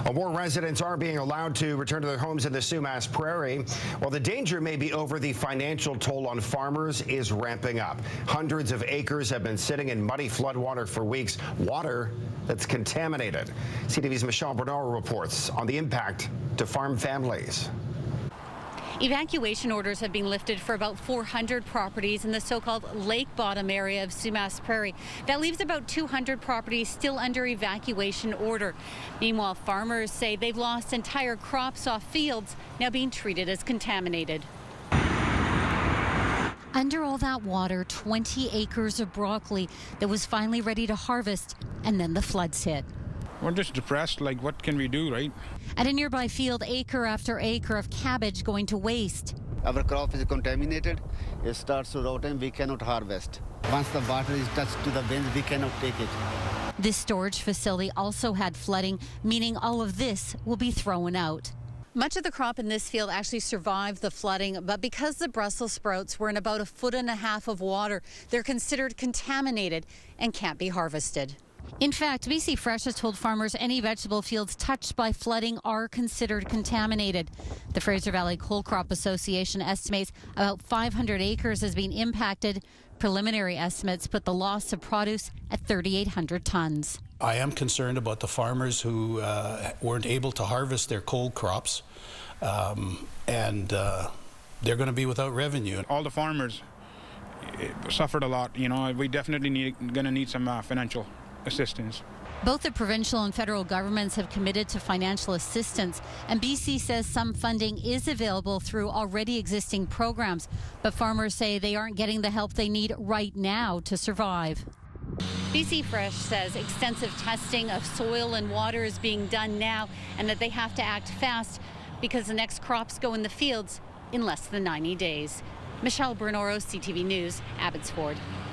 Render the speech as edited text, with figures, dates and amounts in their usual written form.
Well, more residents are being allowed to return to their homes in the Sumas Prairie. While the danger may be over, the financial toll on farmers is ramping up. Hundreds of acres have been sitting in muddy floodwater for weeks, water that's contaminated. CTV's Michelle Bernard reports on the impact to farm families. Evacuation orders have been lifted for about 400 properties in the so-called lake bottom area of Sumas Prairie. That leaves about 200 properties still under evacuation order. Meanwhile, farmers say they've lost entire crops off fields now being treated as contaminated. Under all that water, 20 acres of broccoli that was finally ready to harvest, and then the floods hit. We're just depressed, like what can we do, right? At a nearby field, acre after acre of cabbage going to waste. Our crop is contaminated. It starts to rot and we cannot harvest. Once the water is touched to the bins, we cannot take it. This storage facility also had flooding, meaning all of this will be thrown out. Much of the crop in this field actually survived the flooding, but because the Brussels sprouts were in about 1.5 feet of water, they're considered contaminated and can't be harvested. In fact, BC Fresh has told farmers any vegetable fields touched by flooding are considered contaminated. The Fraser Valley Coal Crop Association estimates about 500 acres has been impacted. Preliminary estimates put the loss of produce at 3,800 tons. I am concerned about the farmers who weren't able to harvest their coal crops, and they're going to be without revenue. All the farmers suffered a lot. You know, we definitely going to need some financial assistance. Both the provincial and federal governments have committed to financial assistance, and BC says some funding is available through already existing programs, but farmers say they aren't getting the help they need right now to survive. BC Fresh says extensive testing of soil and water is being done now, and that they have to act fast because the next crops go in the fields in less than 90 days. Michelle Bernoro, CTV News, Abbotsford.